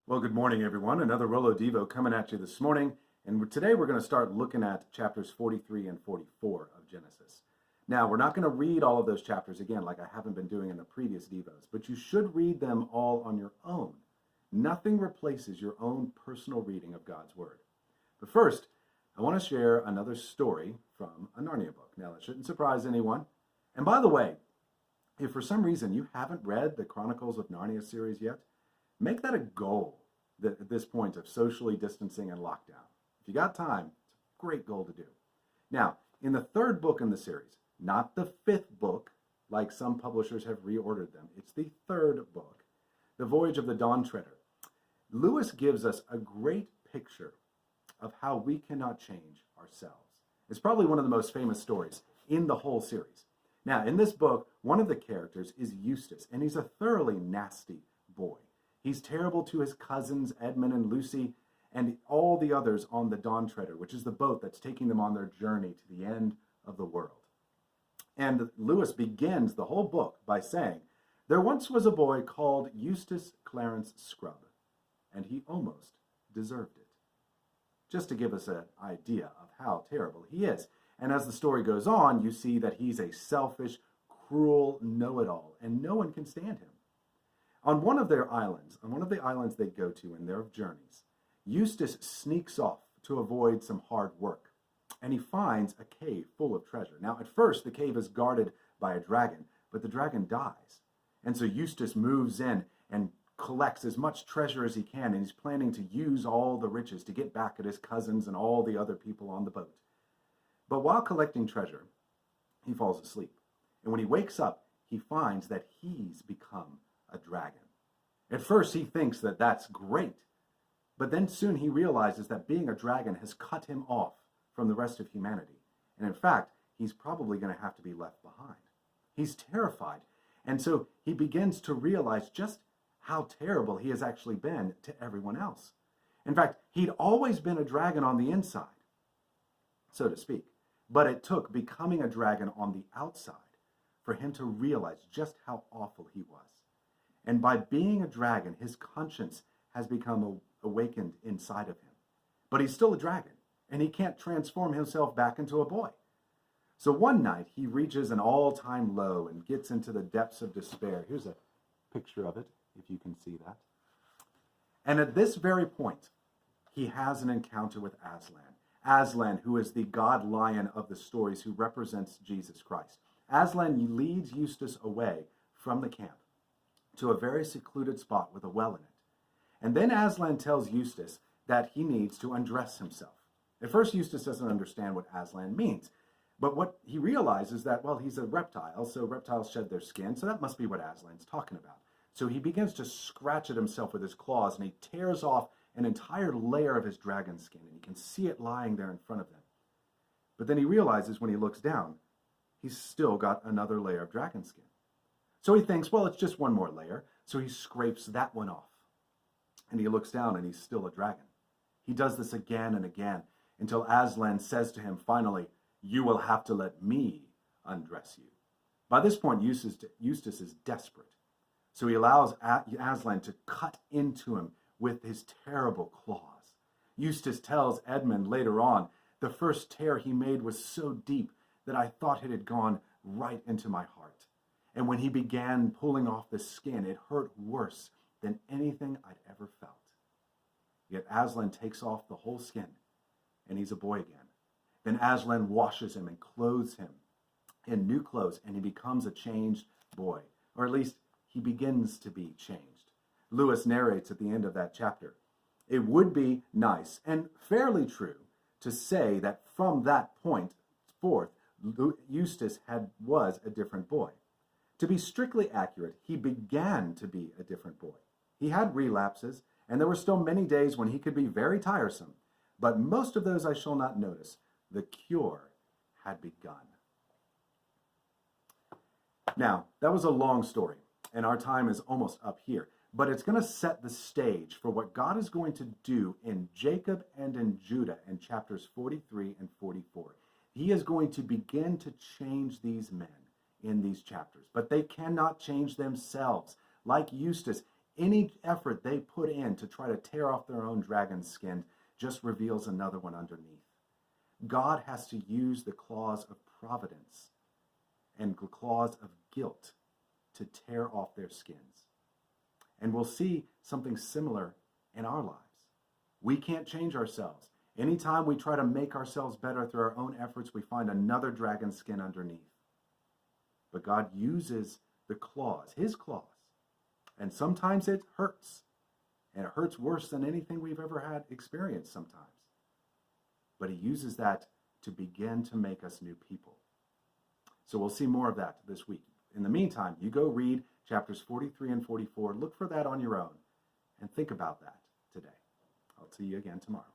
Well, good morning, everyone. Another Rollo Devo coming at you this morning. And today we're going to start looking at chapters 43 and 44 of Genesis. Now, we're not going to read all of those chapters again like I haven't been doing in the previous Devos, but you should read them all on your own. Nothing replaces your own personal reading of God's Word. But first, I want to share another story from a Narnia book. Now, that shouldn't surprise anyone. And by the way, if for some reason you haven't read the Chronicles of Narnia series yet, make that a goal at this point of socially distancing and lockdown. If you got time, it's a great goal to do. Now, in the third book in the series, not the fifth book, like some publishers have reordered them, it's the third book, The Voyage of the Dawn Treader, Lewis gives us a great picture of how we cannot change ourselves. It's probably one of the most famous stories in the whole series. Now, in this book, one of the characters is Eustace, and he's a thoroughly nasty boy. He's terrible to his cousins, Edmund and Lucy, and all the others on the Dawn Treader, which is the boat that's taking them on their journey to the end of the world. And Lewis begins the whole book by saying, "There once was a boy called Eustace Clarence Scrubb, and he almost deserved it." Just to give us an idea of how terrible he is. And as the story goes on, you see that he's a selfish, cruel know-it-all, and no one can stand him. On one of the islands they go to in their journeys, Eustace sneaks off to avoid some hard work, and he finds a cave full of treasure. Now, at first, the cave is guarded by a dragon, but the dragon dies. And so Eustace moves in and collects as much treasure as he can, and he's planning to use all the riches to get back at his cousins and all the other people on the boat. But while collecting treasure, he falls asleep. And when he wakes up, he finds that he's become a dragon. At first, he thinks that that's great, but then soon he realizes that being a dragon has cut him off from the rest of humanity. And in fact, he's probably going to have to be left behind. He's terrified, and so he begins to realize just how terrible he has actually been to everyone else. In fact, he'd always been a dragon on the inside, so to speak, but it took becoming a dragon on the outside for him to realize just how awful he was. And by being a dragon, his conscience has become awakened inside of him. But he's still a dragon, and he can't transform himself back into a boy. So one night, he reaches an all-time low and gets into the depths of despair. Here's a picture of it, if you can see that. And at this very point, he has an encounter with Aslan. Aslan, who is the god lion of the stories, who represents Jesus Christ. Aslan leads Eustace away from the camp to a very secluded spot with a well in it. And then Aslan tells Eustace that he needs to undress himself. At first, Eustace doesn't understand what Aslan means. But what he realizes that, well, he's a reptile, so reptiles shed their skin, so that must be what Aslan's talking about. So he begins to scratch at himself with his claws, and he tears off an entire layer of his dragon skin, and you can see it lying there in front of him. But then he realizes when he looks down, he's still got another layer of dragon skin. So he thinks, well, it's just one more layer. So he scrapes that one off. And he looks down and he's still a dragon. He does this again and again until Aslan says to him finally, "You will have to let me undress you." By this point, Eustace is desperate. So he allows Aslan to cut into him with his terrible claws. Eustace tells Edmund later on, "The first tear he made was so deep that I thought it had gone right into my heart. And when he began pulling off the skin, it hurt worse than anything I'd ever felt." Yet Aslan takes off the whole skin, and he's a boy again. Then Aslan washes him and clothes him in new clothes, and he becomes a changed boy. Or at least, he begins to be changed. Lewis narrates at the end of that chapter, "It would be nice and fairly true to say that from that point forth, Eustace was a different boy. To be strictly accurate, he began to be a different boy. He had relapses, and there were still many days when he could be very tiresome, but most of those I shall not notice. The cure had begun." Now, that was a long story, and our time is almost up here, but it's going to set the stage for what God is going to do in Jacob and in Judah in chapters 43 and 44. He is going to begin to change these men in these chapters, but they cannot change themselves. Like Eustace, Any effort they put in to try to tear off their own dragon's skin just reveals another one underneath. God has to use the claws of providence and the claws of guilt to tear off their skins. And we'll see something similar in our lives. We can't change ourselves. Anytime we try to make ourselves better through our own efforts, we find another dragon's skin underneath. But God uses the claws, his claws. And sometimes it hurts. And it hurts worse than anything we've ever had experienced sometimes. But he uses that to begin to make us new people. So we'll see more of that this week. In the meantime, you go read chapters 43 and 44. Look for that on your own and think about that today. I'll see you again tomorrow.